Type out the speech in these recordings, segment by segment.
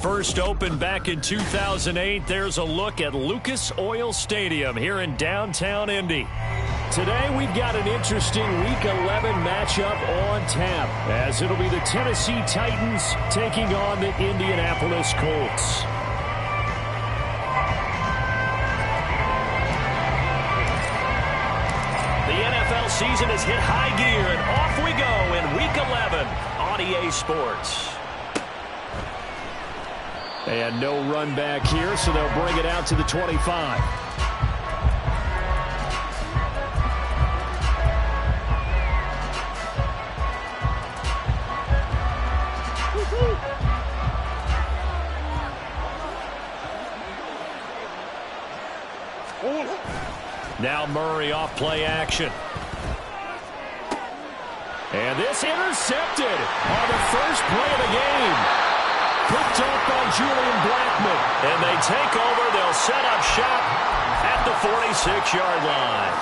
first opened back in 2008, there's a look at Lucas Oil Stadium here in downtown Indy. Today we've got an interesting Week 11 matchup on tap, as it'll be the Tennessee Titans taking on the Indianapolis Colts. The NFL season has hit high gear, and off we go in Week 11 on EA Sports. And no run back here, so they'll bring it out to the 25. Now Murray off play action. And this intercepted on the first play of the game. Picked up by Julian Blackman. And they take over. They'll set up shop at the 46-yard line.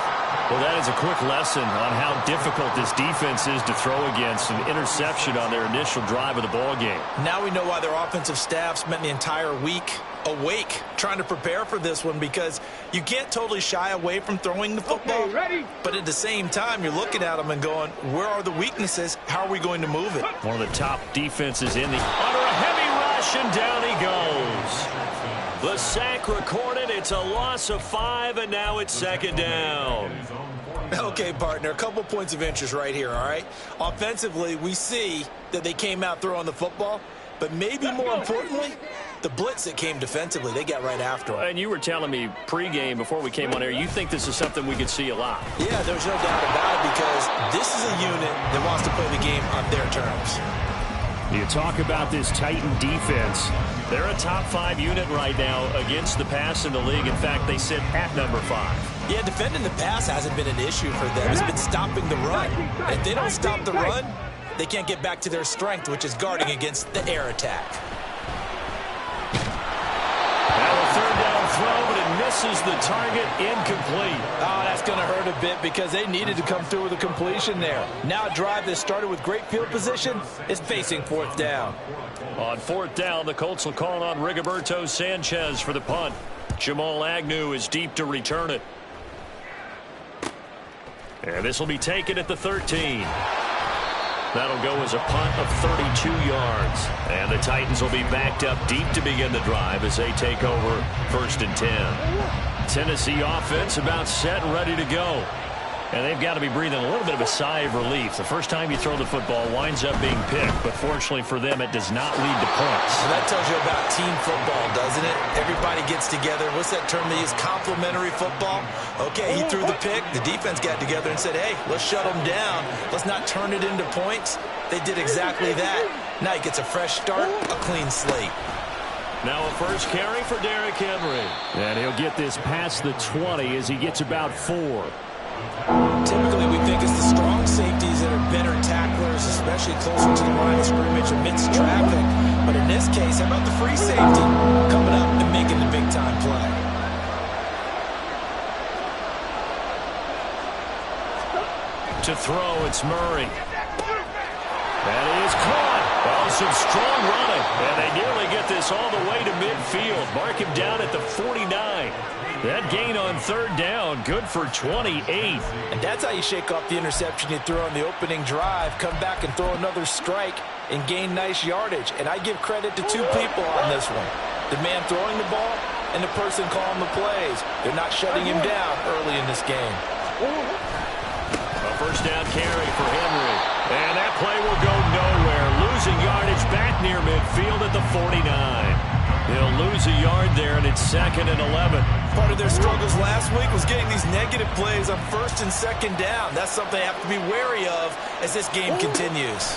Well, that is a quick lesson on how difficult this defense is to throw against. An interception on their initial drive of the ball game. Now we know why their offensive staff spent the entire week awake trying to prepare for this one, because you can't totally shy away from throwing the football. Okay, ready. But at the same time, you're looking at them and going, where are the weaknesses? How are we going to move it? One of the top defenses in the... Under a heavy rush, and down he goes. The sack recorded. It's a loss of 5, and now it's second down. Okay, partner, a couple points of interest right here, all right? Offensively, we see that they came out throwing the football, but maybe more importantly, the blitz that came defensively, they got right after it. And you were telling me pregame before we came on air, you think this is something we could see a lot. Yeah, there's no doubt about it, because this is a unit that wants to play the game on their terms. You talk about this Titan defense. They're a top 5 unit right now against the pass in the league. In fact, they sit at number 5. Yeah, defending the pass hasn't been an issue for them. It's been stopping the run. If they don't stop the run, they can't get back to their strength, which is guarding against the air attack. Now a third down throw, but it misses the target, incomplete. Oh, that's going to hurt a bit, because they needed to come through with a completion there. Now a drive that started with great field position is facing fourth down. On fourth down, the Colts will call on Rigoberto Sanchez for the punt. Jamal Agnew is deep to return it. And this will be taken at the 13. That'll go as a punt of 32 yards. And the Titans will be backed up deep to begin the drive as they take over first and 10. Tennessee offense about set and ready to go. And they've got to be breathing a little bit of a sigh of relief. The first time you throw the football winds up being picked, but fortunately for them, it does not lead to points. Well, that tells you about team football, doesn't it? Everybody gets together. What's that term they use? Complementary football? Okay, he threw the pick. The defense got together and said, hey, let's shut them down. Let's not turn it into points. They did exactly that. Now he gets a fresh start, a clean slate. Now a first carry for Derrick Henry. And he'll get this past the 20 as he gets about 4. Typically, we think it's the strong safeties that are better tacklers, especially closer to the line of scrimmage amidst traffic. But in this case, how about the free safety coming up and making the big-time play? To throw, it's Murray. That is caught. Oh, some strong running. And they nearly get this all the way to midfield. Mark him down at the 49. That gain on third down, good for 28. And that's how you shake off the interception you threw on the opening drive, come back and throw another strike and gain nice yardage. And I give credit to 2 people on this one. The man throwing the ball and the person calling the plays. They're not shutting him down early in this game. A first down carry for Henry. And that play will go nowhere. Losing yardage back near midfield at the 49. He'll lose a yard there, and it's second and 11. Part of their struggles last week was getting these negative plays on first and second down. That's something they have to be wary of as this game continues.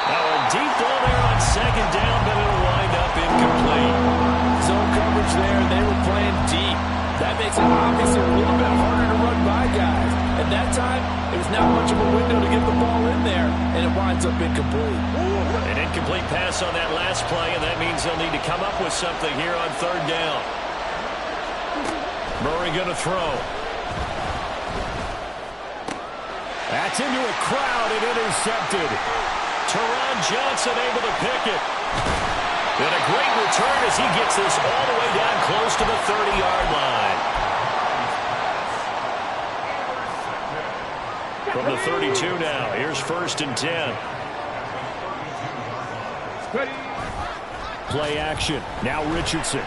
Now a deep ball there on second down, but it'll wind up incomplete. Zone coverage there, and they were playing deep. That makes it obviously a little bit harder to run by guys. At that time, it was not much of a window to get the ball in there, and it winds up incomplete. An incomplete pass on that last play, and that means they'll need to come up with something here on third down. Murray going to throw. That's into a crowd and intercepted. Teron Johnson able to pick it. And a great return as he gets this all the way down close to the 30-yard line. From the 32 now, here's 1st and 10. Play action. Now Richardson.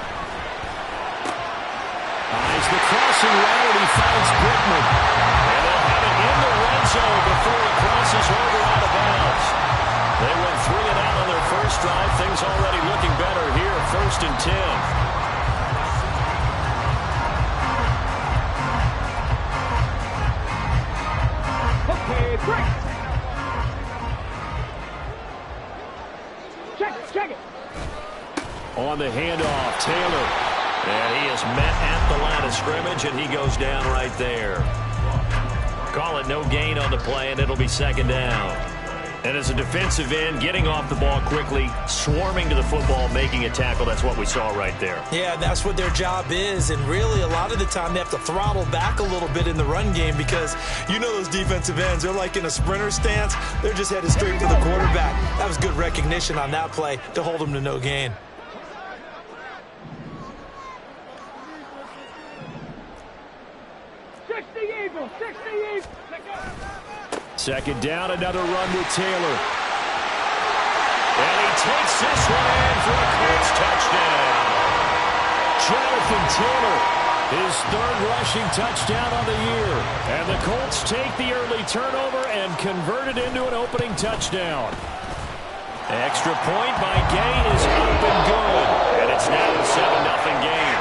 Eyes the crossing route. He finds Brickman. And they'll have it in the red zone before it crosses over out of bounds. They went 3 and out on their first drive. Things already looking better here. 1st and 10. Okay, great. Check it. On the handoff, Taylor. And he is met at the line of scrimmage, and he goes down right there. Call it no gain on the play, and it'll be 2nd down. And as a defensive end, getting off the ball quickly, swarming to the football, making a tackle, that's what we saw right there. Yeah, that's what their job is. And really, a lot of the time, they have to throttle back a little bit in the run game because you know those defensive ends, they're like in a sprinter stance. They're just headed straight for the quarterback. That was good recognition on that play to hold them to no gain. 2nd down, another run with Taylor. And he takes this one in for a Colts touchdown. Jonathan Taylor, his 3rd rushing touchdown on the year. And the Colts take the early turnover and convert it into an opening touchdown. Extra point by Gay is up and good. And it's now a 7-0 game.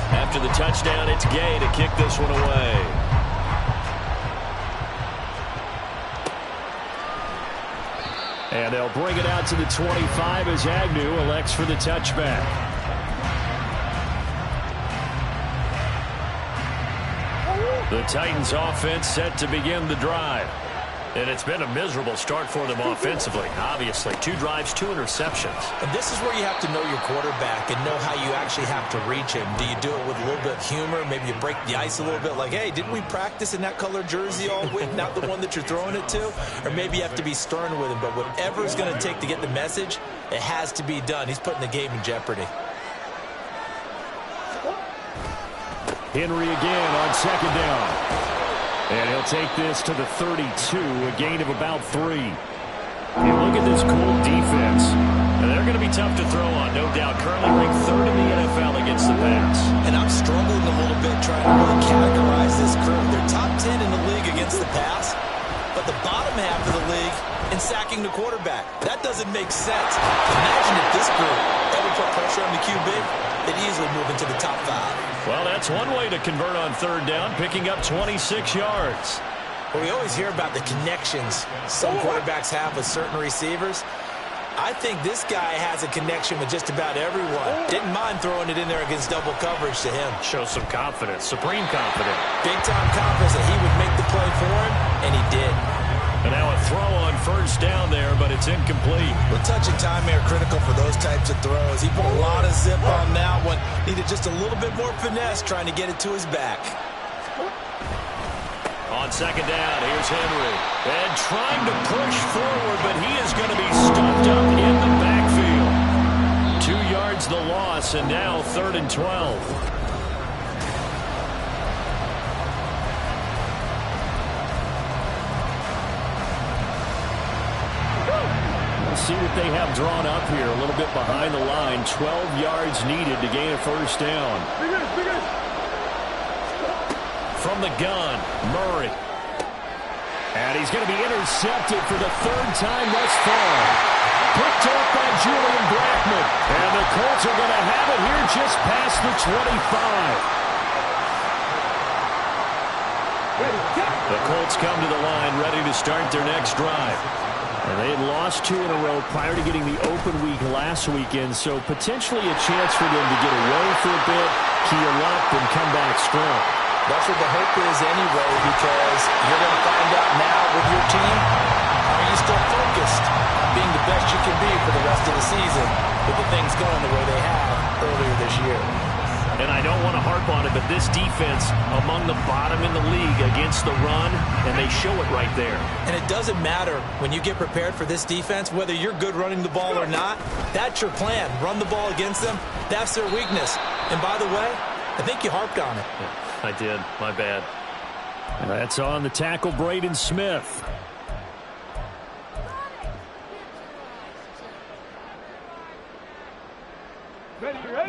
After the touchdown, it's Gay to kick this one away. And they'll bring it out to the 25 as Agnew elects for the touchback. The Titans offense set to begin the drive. And it's been a miserable start for them offensively. Obviously, 2 drives, 2 interceptions. And this is where you have to know your quarterback and know how you actually have to reach him. Do you do it with a little bit of humor? Maybe you break the ice a little bit like, hey, didn't we practice in that color jersey all week, not the one that you're throwing it to? Or maybe you have to be stern with him. But whatever it's going to take to get the message, it has to be done. He's putting the game in jeopardy. Henry again on 2nd down. And he'll take this to the 32, a gain of about 3. You look at this Colt defense, and they're going to be tough to throw on, no doubt. Currently ranked 3rd in the NFL against the pass. And I'm struggling a little bit trying to really categorize this group. They're top 10 in the league against the pass, but the bottom half of the league in sacking the quarterback. That doesn't make sense. Imagine if this group ever put pressure on the QB, they'd easily move into the top 5. Well, that's one way to convert on 3rd down, picking up 26 yards. Well, we always hear about the connections some quarterbacks have with certain receivers. I think this guy has a connection with just about everyone. Didn't mind throwing it in there against double coverage to him. Shows some confidence, supreme confidence. Big-time confidence that he would make the play for him, and he did. And now a throw on 1st down there, but it's incomplete. The touch and time are critical for those types of throws. He put a lot of zip on that one. Needed just a little bit more finesse trying to get it to his back. On 2nd down, here's Henry. And trying to push forward, but he is going to be stuffed up in the backfield. 2 yards the loss, and now 3rd and 12. See what they have drawn up here. A little bit behind the line. 12 yards needed to gain a 1st down. From the gun, Murray. And he's going to be intercepted for the 3rd time thus far. Picked off by Julian Blackman. And the Colts are going to have it here just past the 25. The Colts come to the line ready to start their next drive. And they had lost 2 in a row prior to getting the open week last weekend, so potentially a chance for them to get away for a bit, keel up, and come back strong. That's what the hope is anyway, because you're going to find out now with your team, are you still focused on being the best you can be for the rest of the season with the things going the way they have earlier And I don't want to harp on it, but this defense among the bottom in the league against the run, and they show it right there. And it doesn't matter when you get prepared for this defense, whether you're good running the ball or not, that's your plan. Run the ball against them. That's their weakness. And by the way, I think you harped on it. Yeah, I did. My bad. And that's on the tackle, Braden Smith.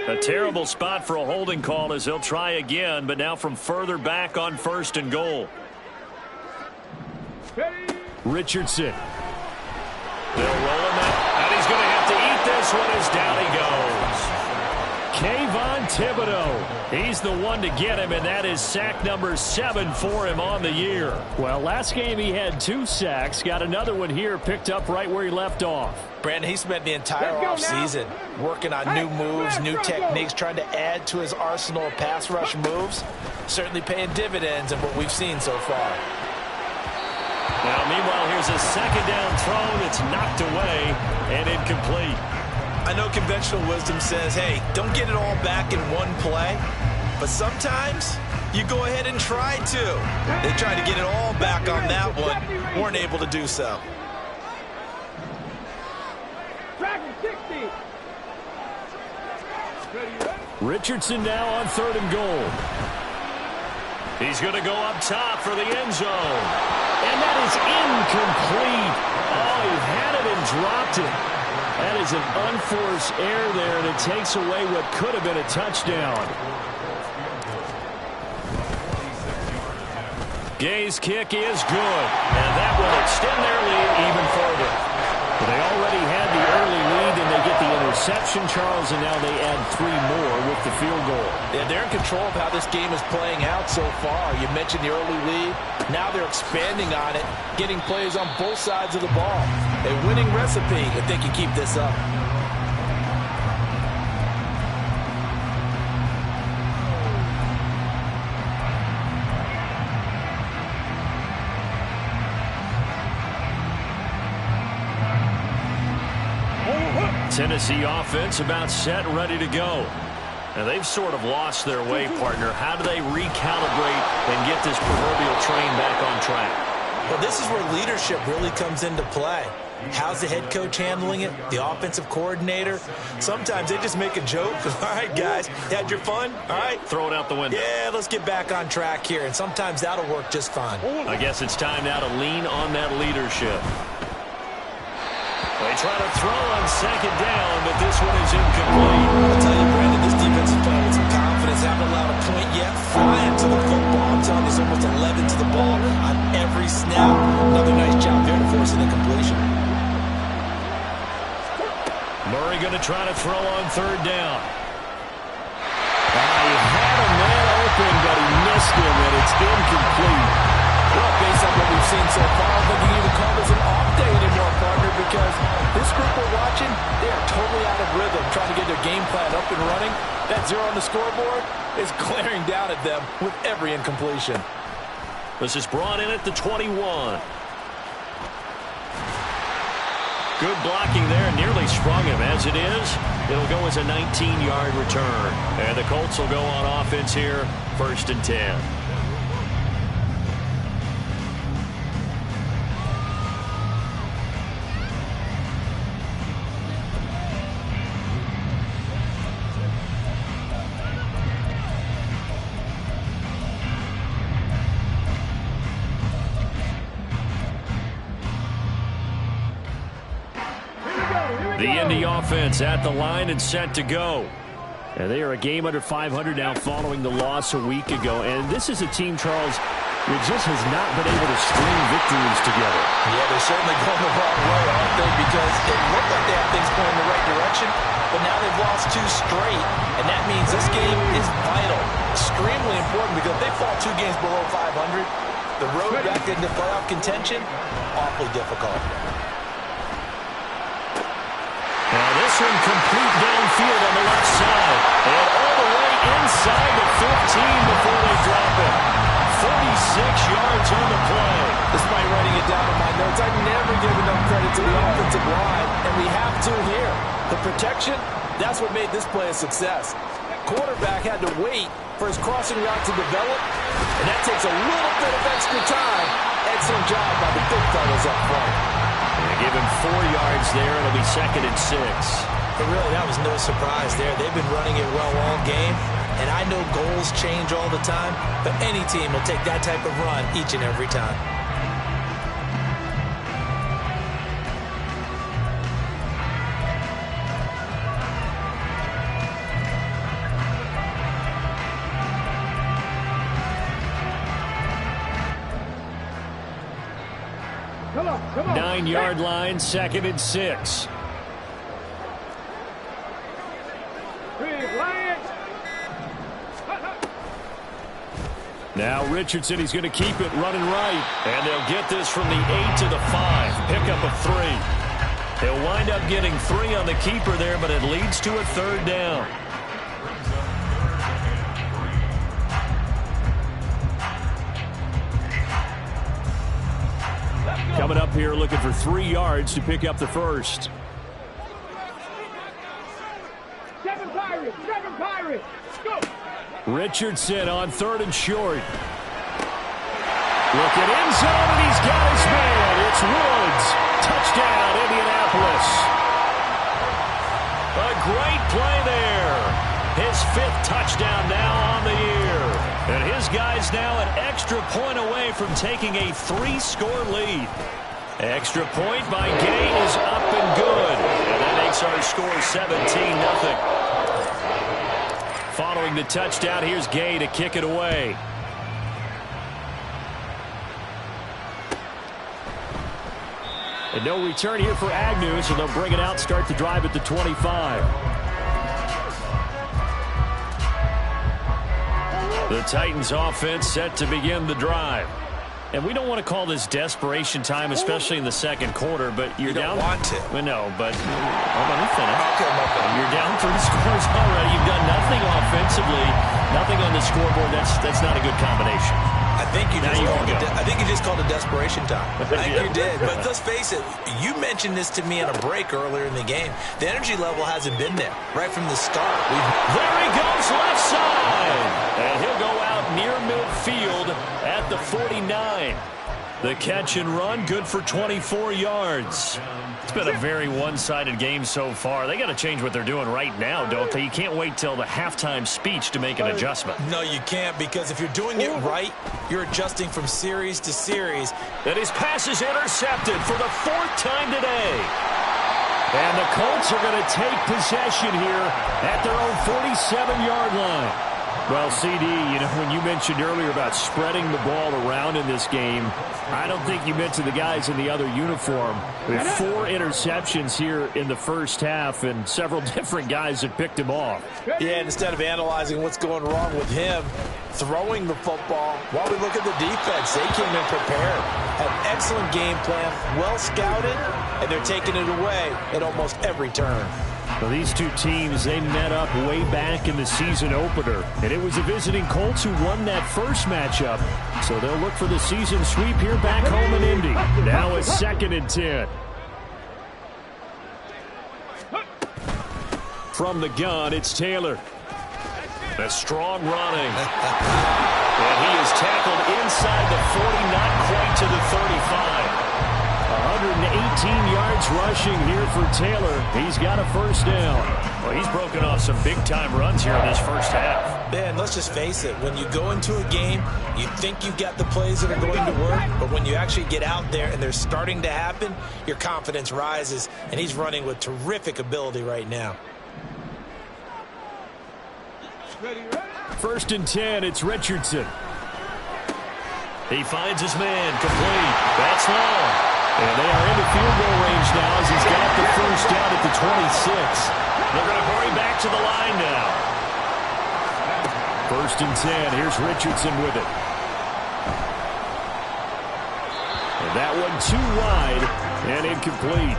A terrible spot for a holding call as they'll try again, but now from further back on 1st and goal. Richardson. They'll roll him out, and he's going to have to eat this one as down he goes. Kayvon Thibodeau. He's the one to get him, and that is sack number 7 for him on the year. Well, last game he had 2 sacks. Got another one here picked up right where he left off. Brandon, he spent the entire offseason working on new moves, new techniques, trying to add to his arsenal of pass rush moves. Certainly paying dividends in what we've seen so far. Now, meanwhile, here's a second down throw that's knocked away and incomplete. I know conventional wisdom says, hey, don't get it all back in one play. But sometimes you go ahead and try to. They tried to get it all back on that one. Weren't able to do so. Richardson now on 3rd and goal. He's going to go up top for the end zone. And that is incomplete. Oh, he had it and dropped it. That is an unforced error there, and it takes away what could have been a touchdown. Gay's kick is good, and that will extend their lead even further. They already had the early lead, and they get the interception, Charles, and now they add 3 more with the field goal. Yeah, they're in control of how this game is playing out so far. You mentioned the early lead. Now they're expanding on it, getting plays on both sides of the ball. A winning recipe if they can keep this up. Tennessee offense about set and ready to go. And they've sort of lost their way, partner. How do they recalibrate and get this proverbial train back on track? Well, this is where leadership really comes into play. How's the head coach handling it? The offensive coordinator? Sometimes they just make a joke. All right, guys, had your fun? All right. Throw it out the window. Yeah, let's get back on track here. And sometimes that'll work just fine. I guess it's time now to lean on that leadership. They try to throw on 2nd down, but this one is incomplete. I'll tell you, Brandon, this defense is playing with some confidence. Haven't allowed a point yet. Flying to the football. I'm telling you, it's almost 11 to the ball on every snap. Another nice job there to force an incompletion. Murray going to try to throw on 3rd down. He had a man open, but he missed him, and it's incomplete. Well, based on what we've seen so far, I think you can even call this an off day anymore, partner, because this group we're watching, they are totally out of rhythm, trying to get their game plan up and running. That 0 on the scoreboard is glaring down at them with every incompletion. This is brought in at the 21. Good blocking there, nearly sprung him. As it is, it'll go as a 19-yard return. And the Colts will go on offense here, 1st and 10. The Indy offense at the line and set to go. And they are a game under 500 now following the loss a week ago. And this is a team, Charles, that just has not been able to string victories together. Yeah, they're certainly going the wrong way, aren't they? Because it looked like they had things going in the right direction, but now they've lost 2 straight. And that means this game is vital, extremely important, because if they fall 2 games below 500, the road back into playoff contention, awfully difficult. Now this one complete downfield on the left side. And all the way inside the 15 before they drop it. 46 yards on the play. Despite writing it down in my notes, I never give enough credit to the offensive line, and we have to here. The protection, that's what made this play a success. quarterback had to wait for his crossing route to develop, and that takes a little bit of extra time. Excellent job by the big fellas up front. They give him 4 yards there. It'll be 2nd and 6. But really, that was no surprise there. They've been running it well all game, and I know goals change all the time, but any team will take that type of run each and every time. Come on. 9-yard line, 2nd and 6. Now Richardson, he's going to keep it running right. And they'll get this from the 8 to the 5. Pickup of 3. They'll wind up getting 3 on the keeper there, but it leads to a 3rd down. Coming up here looking for 3 yards to pick up the 1st. 7 Pirates, go! Richardson on 3rd and short. Look at end zone, and he's got his man. It's Woods. Touchdown, Indianapolis. A great play there. His 5th touchdown now on the year. And his guy's now an extra point away from taking a 3-score lead. Extra point by Gay is up and good. And that makes our score 17-0. Following the touchdown, here's Gay to kick it away. And no return here for Agnew, so they'll bring it out, start the drive at the 25. The Titans offense set to begin the drive. And we don't want to call this desperation time, especially in the 2nd quarter, but you're down. You don't want to. Well, no, but hold on, finish. Okay. You're down 3 scores already. You've done nothing offensively, nothing on the scoreboard. That's not a good combination. I think you just called it desperation time. I think you did. But let's face it, you mentioned this to me on a break earlier in the game. The energy level hasn't been there right from the start. There he goes, left side. And he'll go out near midfield at the 49. The catch and run, good for 24 yards. It's been a very one-sided game so far. They got to change what they're doing right now, don't they? You can't wait till the halftime speech to make an adjustment. No, you can't, because if you're doing it right, you're adjusting from series to series. And his pass is intercepted for the 4th time today. And the Colts are going to take possession here at their own 47-yard line. Well, CD, when you mentioned earlier about spreading the ball around in this game, I don't think you mentioned the guys in the other uniform. We have 4 interceptions here in the first half, and several different guys have picked him off. Yeah, and instead of analyzing what's going wrong with him, throwing the football, while we look at the defense, they came in prepared. An excellent game plan, well scouted, and they're taking it away at almost every turn. Well, these two teams, they met up way back in the season opener. And it was the visiting Colts who won that first matchup. So they'll look for the season sweep here back home in Indy. Now it's 2nd and 10. From the gun, it's Taylor. A strong running. And he is tackled inside the 40, not quite to the 35. 118 yards rushing here for Taylor. He's got a 1st down. Well, he's broken off some big-time runs here in this first half. Man, let's just face it. When you go into a game, you think you've got the plays that are going to work, but when you actually get out there and they're starting to happen, your confidence rises, and he's running with terrific ability right now. 1st and 10, it's Richardson. He finds his man, complete. That's long. And they are into field goal range now as he's got the 1st down at the 26. They're going to hurry back to the line now. 1st and 10. Here's Richardson with it. And that one too wide and incomplete.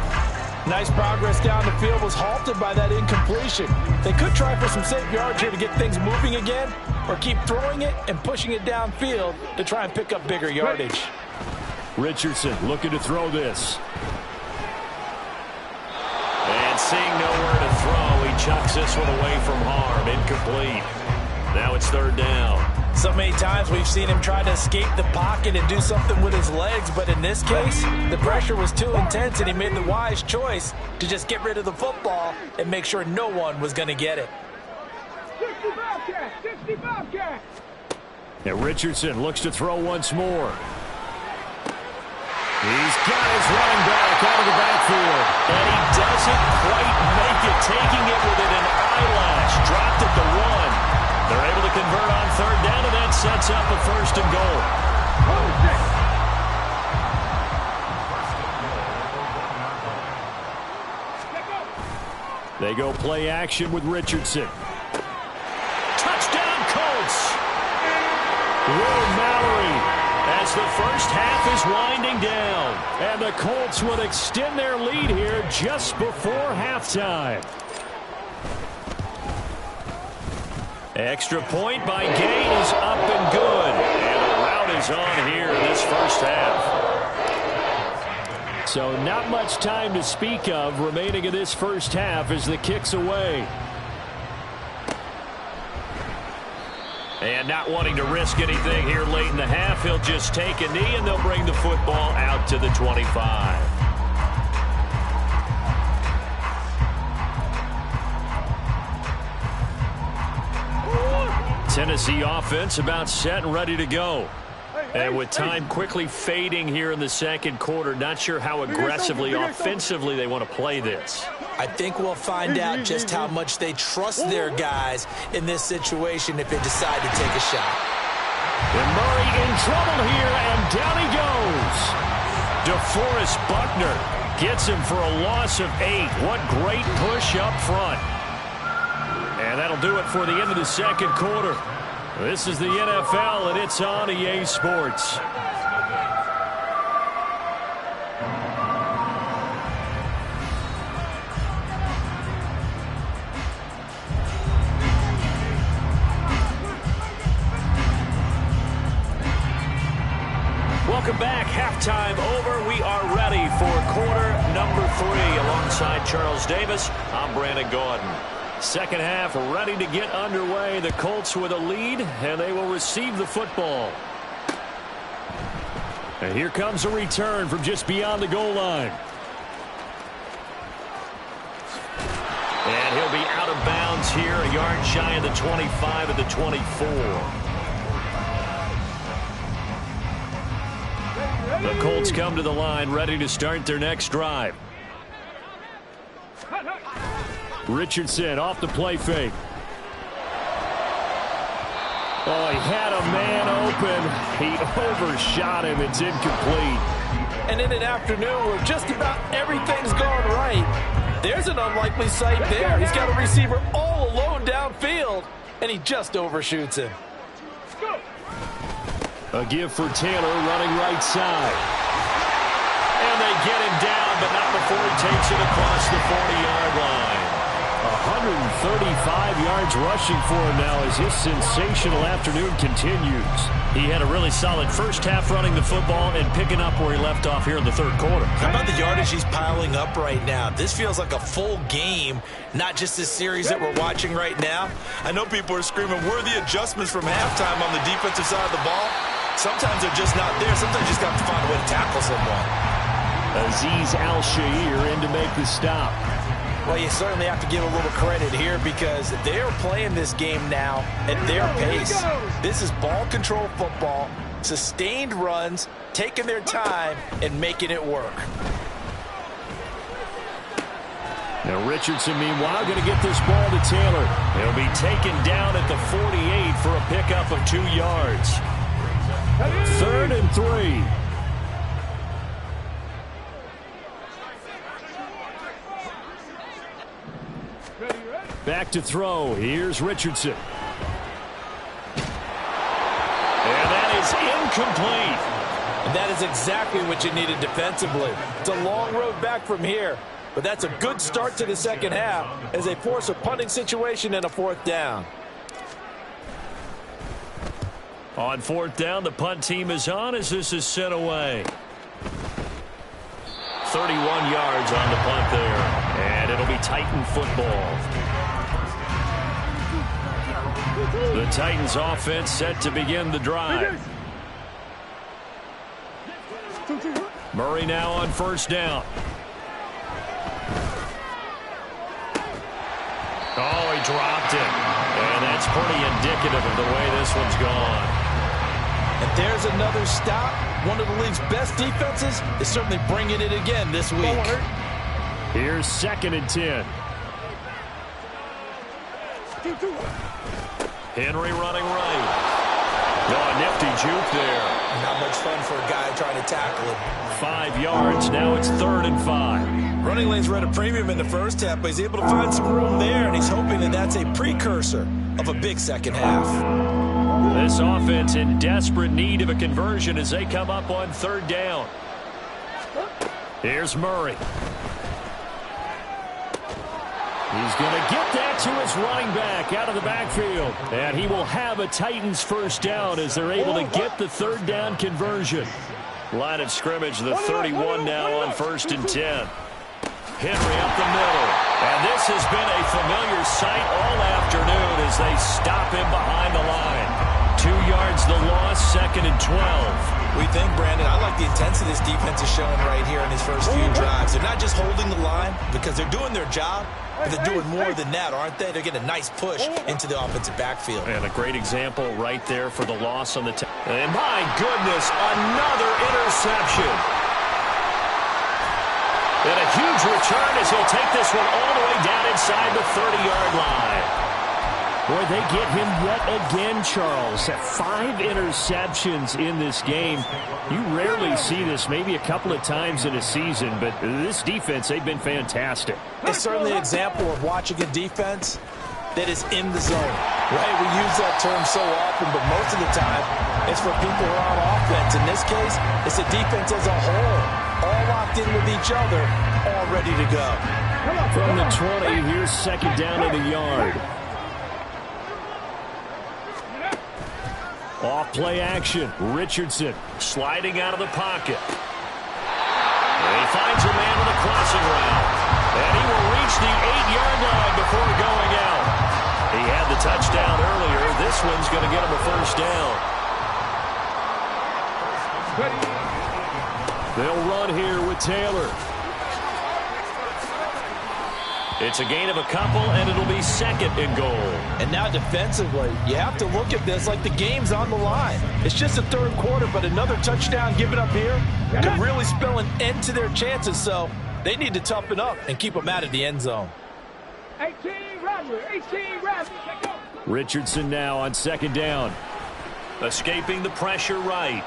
Nice progress down the field, was halted by that incompletion. They could try for some safe yards here to get things moving again, or keep throwing it and pushing it downfield to try and pick up bigger yardage. Richardson looking to throw this. And seeing nowhere to throw, he chucks this one away from harm. Incomplete. Now it's third down. So many times we've seen him try to escape the pocket and do something with his legs, but in this case, the pressure was too intense, and he made the wise choice to just get rid of the football and make sure no one was going to get it. 60 Bobcat. And Richardson looks to throw once more. He's got his running back out of the backfield. And he doesn't quite make it, taking it within an eyelash. Dropped at the 1. They're able to convert on third down, and that sets up a first and goal. They go play action with Richardson. Touchdown, Colts! Will Mallory, as the first half is winding down. And the Colts would extend their lead here just before halftime. Extra point by Gain is up and good. And a rout is on here in this first half. So not much time to speak of remaining in this first half as the kick's away. And not wanting to risk anything here late in the half, he'll just take a knee and they'll bring the football out to the 25. Tennessee offense about set and ready to go. And with time quickly fading here in the second quarter, not sure how aggressively, offensively they want to play this. I think we'll find out just how much they trust their guys in this situation if they decide to take a shot. And Murray in trouble here, and down he goes. DeForest Buckner gets him for a loss of 8. What great push up front. And that'll do it for the end of the second quarter. This is the NFL, and it's on EA Sports. Welcome back. Halftime over. We are ready for quarter number 3. Alongside Charles Davis, I'm Brandon Gordon. Second half ready to get underway. The Colts with a lead, and they will receive the football. And here comes a return from just beyond the goal line. And he'll be out of bounds here, a yard shy of the 25 at the 24. The Colts come to the line, ready to start their next drive. Richardson off the play fake. Oh, he had a man open. He overshot him. It's incomplete. And in an afternoon where just about everything's gone right, there's an unlikely sight there. He's got a receiver all alone downfield, and he just overshoots him. A give for Taylor running right side. And they get him down, but not before he takes it across the 40-yard line. 135 yards rushing for him now as his sensational afternoon continues. He had a really solid first half running the football and picking up where he left off here in the third quarter. How about the yardage he's piling up right now? This feels like a full game, not just this series that we're watching right now. I know people are screaming, where are the adjustments from halftime on the defensive side of the ball? Sometimes they're just not there. Sometimes you just have to find a way to tackle someone. Azeez Al-Shaair in to make the stop. Well, you certainly have to give a little credit here because they're playing this game now at their pace. This is ball control football, sustained runs, taking their time, and making it work. Now Richardson, meanwhile, going to get this ball to Taylor. He'll be taken down at the 48 for a pickup of 2 yards. 3rd and 3. Back to throw. Here's Richardson. And that is incomplete. And that is exactly what you needed defensively. It's a long road back from here, but that's a good start to the second half as they force a punting situation and a 4th down. On 4th down, the punt team is on as this is sent away. 31 yards on the punt there, and it'll be Titan football. The Titans offense set to begin the drive. Murray now on first down. Oh, he dropped it. And that's pretty indicative of the way this one's gone. And there's another stop. One of the league's best defenses is certainly bringing it again this week. Here's 2nd and 10. Henry running right. Oh, nifty juke there. Not much fun for a guy trying to tackle him. 5 yards. Now it's 3rd and 5. Running lanes were at a premium in the first half, but he's able to find some room there, and he's hoping that that's a precursor of a big second half. This offense in desperate need of a conversion as they come up on 3rd down. Here's Murray. He's going to get that to his running back out of the backfield. And he will have a Titans first down as they're able to get the 3rd down conversion. Line of scrimmage, the 31 now on 1st and 10. Henry up the middle. And this has been a familiar sight all afternoon as they stop him behind the line. 2 yards the loss, 2nd and 12. We think, Brandon, I like the intensity this defense is showing right here in his first few drives. They're not just holding the line because they're doing their job, but they're doing more than that, aren't they? They're getting a nice push into the offensive backfield. And a great example right there for the loss on the and my goodness, another interception. And a huge return as he'll take this one all the way down inside the 30-yard line. Boy, they get him yet again, Charles. 5 interceptions in this game. You rarely see this, maybe a couple of times in a season, but this defense, they've been fantastic. It's certainly an example of watching a defense that is in the zone, right? We use that term so often, but most of the time, it's for people who are on offense. In this case, it's a defense as a whole, all locked in with each other, all ready to go. From the 20, here's 2nd down in the yard. Off play action. Richardson sliding out of the pocket. And he finds a man with a crossing route. And he will reach the 8-yard line before going out. He had the touchdown earlier. This one's going to get him a first down. They'll run here with Taylor. It's a gain of a couple, and it'll be 2nd and goal. And now defensively, you have to look at this like the game's on the line. It's just the 3rd quarter, but another touchdown given up here could really spell an end to their chances. So they need to toughen up and keep them out of the end zone. 18 Rodney, 18 Rodney. Richardson now on 2nd down. Escaping the pressure right.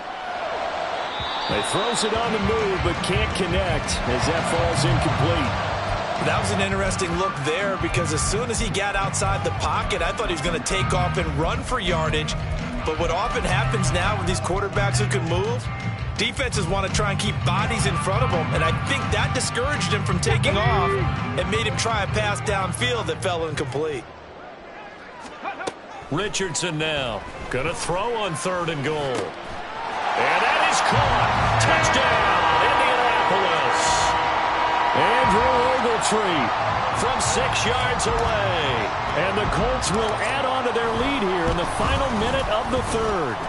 They throws it on the move, but can't connect as that falls incomplete. That was an interesting look there because as soon as he got outside the pocket, I thought he was going to take off and run for yardage. But what often happens now with these quarterbacks who can move, defenses want to try and keep bodies in front of them, and I think that discouraged him from taking off and made him try a pass downfield that fell incomplete. Richardson now going to throw on 3rd and goal. And that is caught. Touchdown, Indianapolis. Andrew Ogletree from 6 yards away. And the Colts will add on to their lead here in the final minute of the 3rd.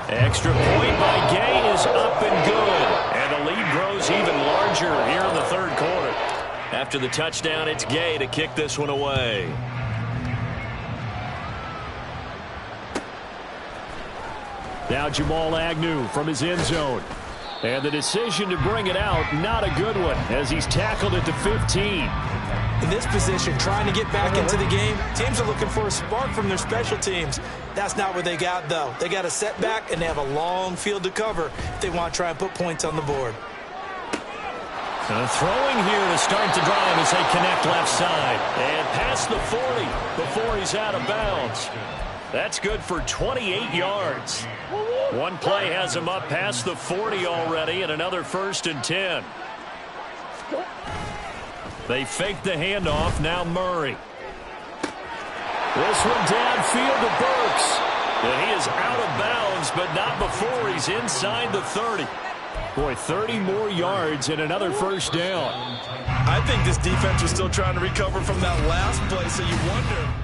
Extra point by Gay is up and good. And the lead grows even larger here in the 3rd quarter. After the touchdown, it's Gay to kick this one away. Now Jamal Agnew from his end zone. And the decision to bring it out, not a good one, as he's tackled at the 15. In this position, trying to get back into the game, teams are looking for a spark from their special teams. That's not what they got, though. They got a setback, and they have a long field to cover if they want to try and put points on the board. Throwing here to start the drive as they connect left side. And past the 40 before he's out of bounds. That's good for 28 yards. One play has him up past the 40 already, and another 1st and 10. They fake the handoff. Now Murray. This one downfield to Burks. And he is out of bounds, but not before he's inside the 30. Boy, 30 more yards and another first down. I think this defense was still trying to recover from that last play, so you wonder.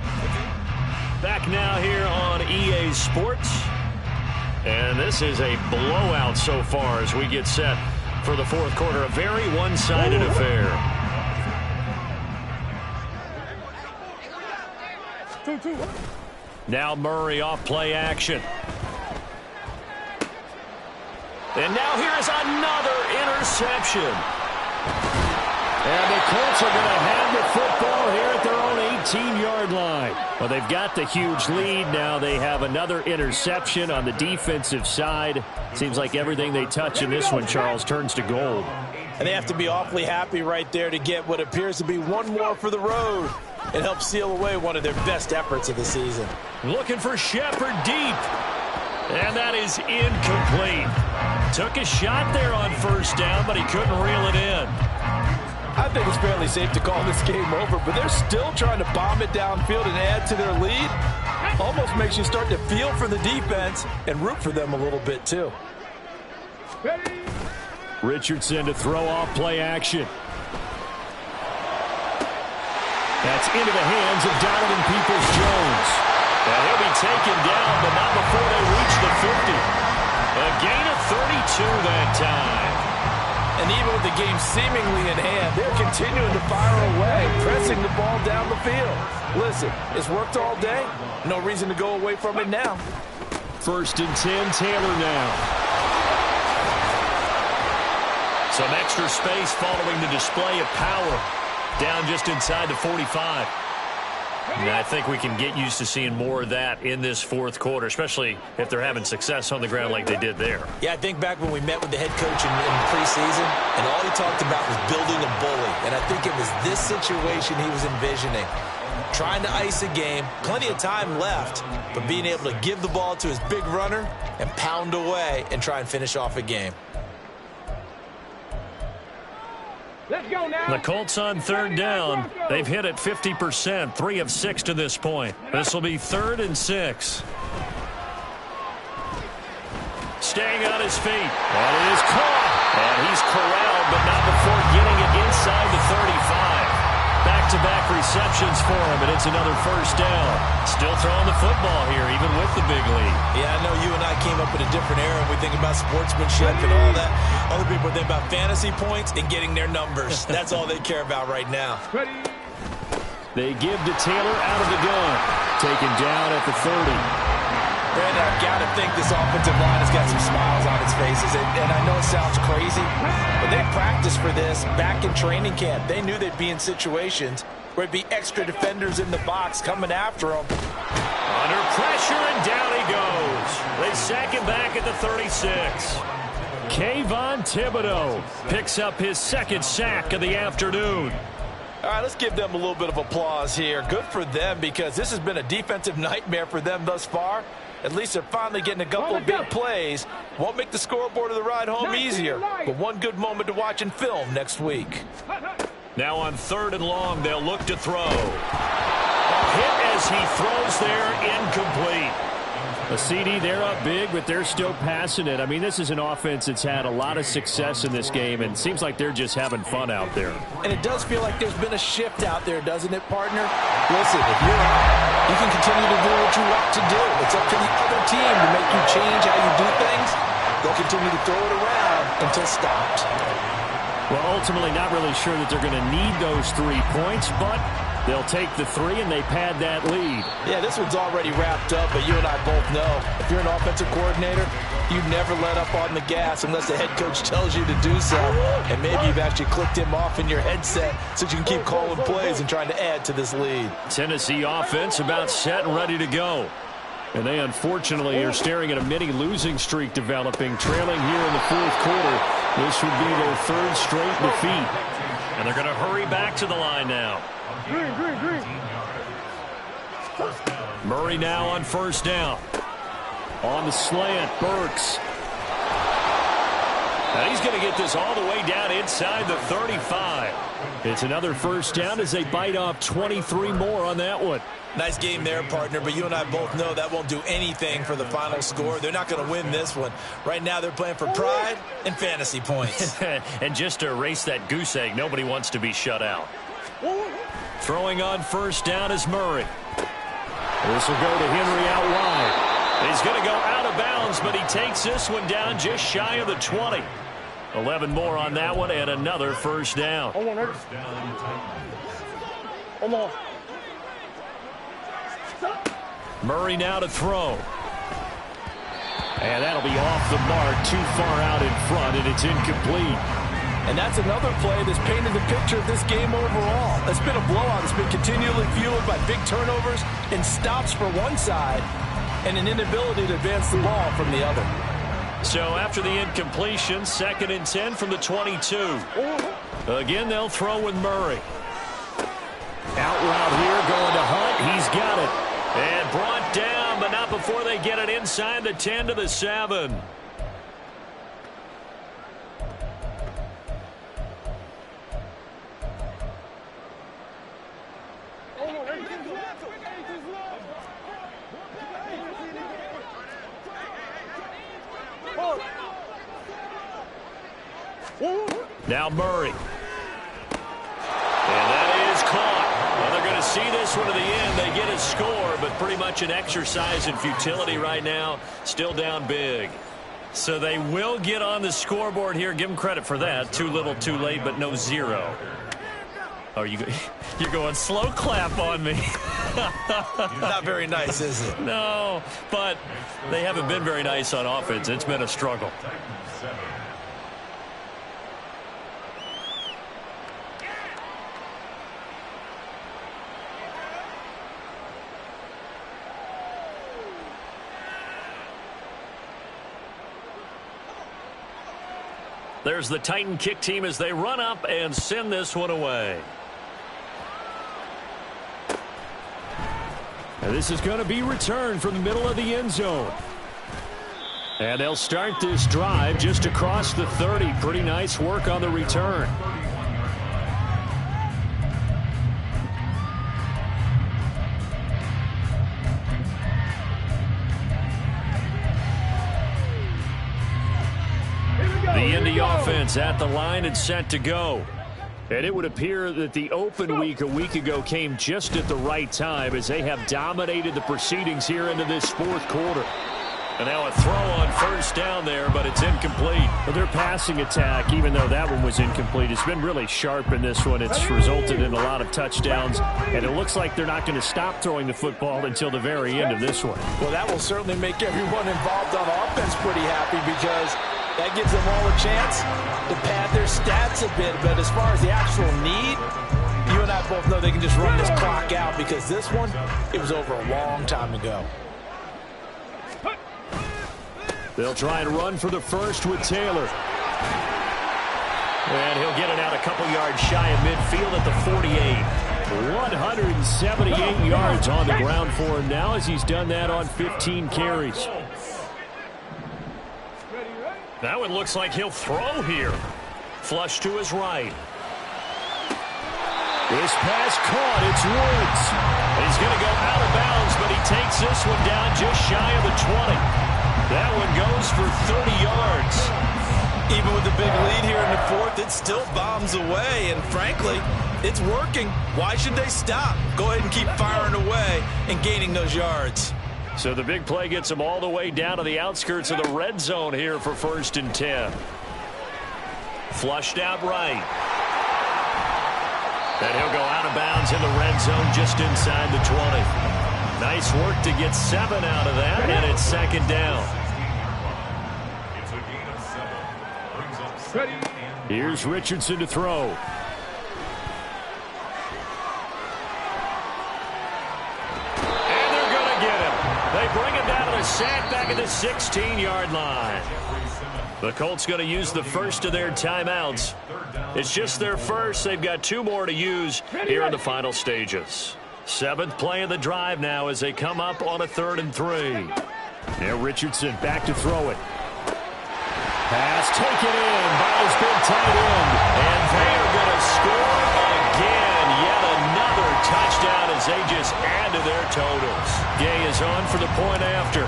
Back back now here on EA Sports. And this is a blowout so far as we get set for the fourth quarter. A very one-sided affair. 2-2. Now Murray off play action. And now here's another interception. And the Colts are going to have the football here at their own 18-yard line. Well, they've got the huge lead. Now they have another interception on the defensive side. Seems like everything they touch in this one, Charles, turns to gold. And they have to be awfully happy right there to get what appears to be one more for the road and help seal away one of their best efforts of the season. Looking for Shepard deep. And that is incomplete. Took a shot there on first down, but he couldn't reel it in. I think it's fairly safe to call this game over, but they're still trying to bomb it downfield and add to their lead. Almost makes you start to feel for the defense and root for them a little bit, too. Richardson to throw off play action. That's into the hands of Donovan Peoples-Jones. And he'll be taken down, but not before they reach the 50. A gain of 32 that time. And even with the game seemingly in hand, they're continuing to fire away, pressing the ball down the field. Listen, it's worked all day. No reason to go away from it now. 1st and 10, Taylor now. Some extra space following the display of power. Down just inside the 45. And I think we can get used to seeing more of that in this fourth quarter, especially if they're having success on the ground like they did there. Yeah, I think back when we met with the head coach in preseason, and all he talked about was building a bully. And I think it was this situation he was envisioning. Trying to ice a game, plenty of time left, but being able to give the ball to his big runner and pound away and try and finish off a game. Let's go now. The Colts on 3rd down. They've hit it 50%, 3 of 6 to this point. This will be 3rd and 6. Staying on his feet. And it is caught. And he's corralled, but not before getting it inside the 35. Back-to-back receptions for him, and it's another 1st down. Still throwing the football here, even with the big lead. Yeah, I know you and I came up in a different era. We think about sportsmanship and all that. Other people think about fantasy points and getting their numbers. That's all they care about right now. They give to Taylor out of the gun. Taken down at the 30. Brandon, I've got to think this offensive line has got some smiles on its faces. And I know it sounds crazy, but they practiced for this back in training camp. They knew they'd be in situations where it'd be extra defenders in the box coming after them. Under pressure, and down he goes. They sack him back at the 36. Kayvon Thibodeau picks up his 2nd sack of the afternoon. All right, let's give them a little bit of applause here. Good for them, because this has been a defensive nightmare for them thus far. At least they're finally getting a couple of big plays. Won't make the scoreboard of the ride home easier, but one good moment to watch in film next week. Now on 3rd and long, they'll look to throw. A hit as he throws there, incomplete. A CD, they're up big, but they're still passing it. I mean, this is an offense that's had a lot of success in this game, and it seems like they're just having fun out there. And it does feel like there's been a shift out there, doesn't it, partner? Listen, if you're out, you can continue to do what you want to do. It's up to the other team to make you change how you do things. They'll continue to throw it around until stopped. Well, ultimately, not really sure that they're going to need those 3 points, but they'll take the 3 and they pad that lead. Yeah, this one's already wrapped up, but you and I both know if you're an offensive coordinator, you never let up on the gas unless the head coach tells you to do so. And maybe you've actually clicked him off in your headset so you can keep calling plays and trying to add to this lead. Tennessee offense about set and ready to go. And they unfortunately are staring at a mini losing streak developing, trailing here in the 4th quarter. This would be their 3rd straight defeat. And they're going to hurry back to the line now. Green. Murray now on 1st down. On the slant, Burks. Now he's going to get this all the way down inside the 35. It's another 1st down as they bite off 23 more on that one. Nice game there, partner, but you and I both know that won't do anything for the final score. They're not going to win this one. Right now they're playing for pride and fantasy points. And just to erase that goose egg, nobody wants to be shut out. Throwing on 1st down is Murray. This will go to Henry out wide. He's going to go out of bounds, but he takes this one down just shy of the 20. 11 more on that one, and another first down. Murray now to throw. And that'll be off the mark, too far out in front, and it's incomplete. And that's another play that's painted the picture of this game overall. It's been a blowout. It's been continually fueled by big turnovers and stops for one side and an inability to advance the ball from the other. So after the incompletion, 2nd and 10 from the 22. Again, they'll throw with Murray. Out route here, going to Hunt. He's got it. And brought down, but not before they get it inside the 10 to the 7. Now Murray. And that is caught. Well, they're going to see this one to the end. They get a score, but pretty much an exercise in futility right now. Still down big. So they will get on the scoreboard here. Give them credit for that. Too little, too late, but no 0. Oh, you're going slow clap on me. Not very nice, is it? No, but they haven't been very nice on offense. It's been a struggle. There's the Titan kick team as they run up and send this one away. And this is going to be returned from the middle of the end zone. And they'll start this drive just across the 30. Pretty nice work on the return. The Indy offense at the line and set to go. And it would appear that the open week a week ago came just at the right time as they have dominated the proceedings here into this 4th quarter. And now a throw on first down there, but it's incomplete. Well, their passing attack, even though that one was incomplete, has been really sharp in this one. It's resulted in a lot of touchdowns, and it looks like they're not going to stop throwing the football until the very end of this one. Well, that will certainly make everyone involved on offense pretty happy because that gives them all a chance to pad their stats a bit. But as far as the actual need, you and I both know they can just run this clock out because this one, it was over a long time ago. They'll try and run for the first with Taylor. And he'll get it out a couple yards shy of midfield at the 48. 178 yards on the ground for him now as he's done that on 15 carries. That one looks like he'll throw here. Flush to his right. This pass caught. It's Woods. He's going to go out of bounds, but he takes this one down just shy of the 20. That one goes for 30 yards. Even with the big lead here in the 4th, it still bombs away. And frankly, it's working. Why should they stop? Go ahead and keep firing away and gaining those yards. So the big play gets them all the way down to the outskirts of the red zone here for 1st and 10. Flushed out right. And he'll go out of bounds in the red zone just inside the 20. Nice work to get 7 out of that, and it's 2nd down. Here's Richardson to throw. They bring him down to the sack back at the 16-yard line. The Colts going to use the first of their timeouts. It's just their first. They've got 2 more to use here in the final stages. 7th play of the drive now as they come up on a 3rd and 3. Now Richardson back to throw it. Pass taken in by his big tight end. And they are going to score again. Yet another touchdown as they just add to their totals. Gay is on for the point after.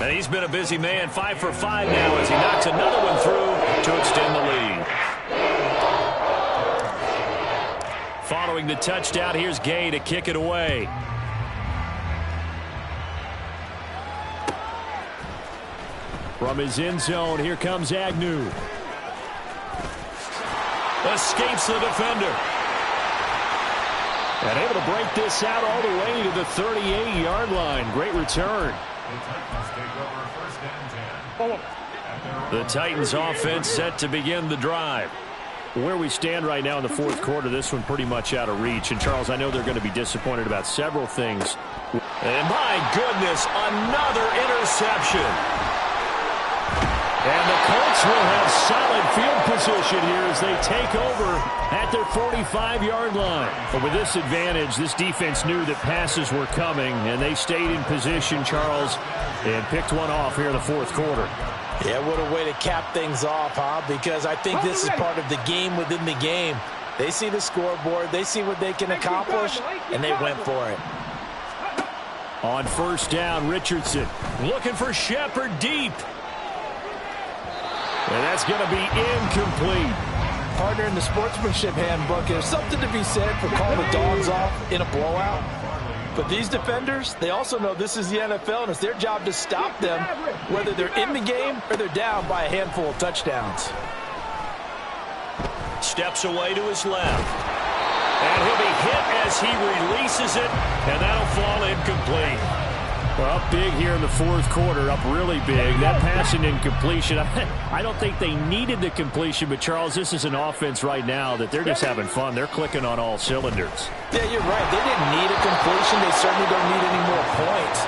And he's been a busy man, 5 for 5 now as he knocks another one through to extend the lead. following the touchdown. Here's Gay to kick it away. From his end zone, here comes Agnew. Escapes the defender. And able to break this out all the way to the 38-yard line. Great return. The Titans offense set to begin the drive. Where we stand right now in the fourth quarter, this one pretty much out of reach. And, Charles, I know they're going to be disappointed about several things. And, my goodness, another interception. And the Colts will have solid field position here as they take over at their 45-yard line. But with this advantage, this defense knew that passes were coming, and they stayed in position, Charles, and picked one off here in the fourth quarter. Yeah, what a way to cap things off, huh? Because I think this is part of the game within the game. They see the scoreboard, they see what they can accomplish, and they went for it. On first down, Richardson looking for Shepard deep. And that's going to be incomplete. Partner, in the sportsmanship handbook, there's something to be said for calling the dogs off in a blowout. But these defenders, they also know this is the NFL, and it's their job to stop them, whether they're in the game or they're down by a handful of touchdowns. Steps away to his left. And he'll be hit as he releases it, and that'll fall incomplete. Well, up big here in the fourth quarter, up really big. That passing incompletion, I don't think they needed the completion, but, Charles, this is an offense right now that they're just having fun. They're clicking on all cylinders. Yeah, you're right. They didn't need a completion. They certainly don't need any more points.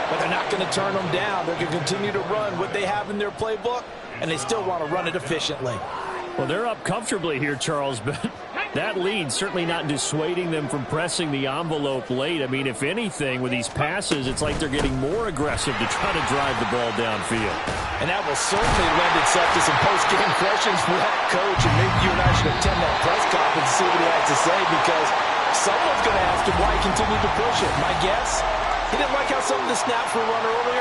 But they're not going to turn them down. They're going to continue to run what they have in their playbook, and they still want to run it efficiently. Well, they're up comfortably here, Charles, but that lead certainly not dissuading them from pressing the envelope late. I mean, if anything, with these passes, it's like they're getting more aggressive to try to drive the ball downfield. And that will certainly lend itself to some post-game questions for that coach, and maybe you and I should attend that press conference and see what he has to say, because someone's going to ask him why he continued to push it. My guess, he didn't like how some of the snaps were run earlier.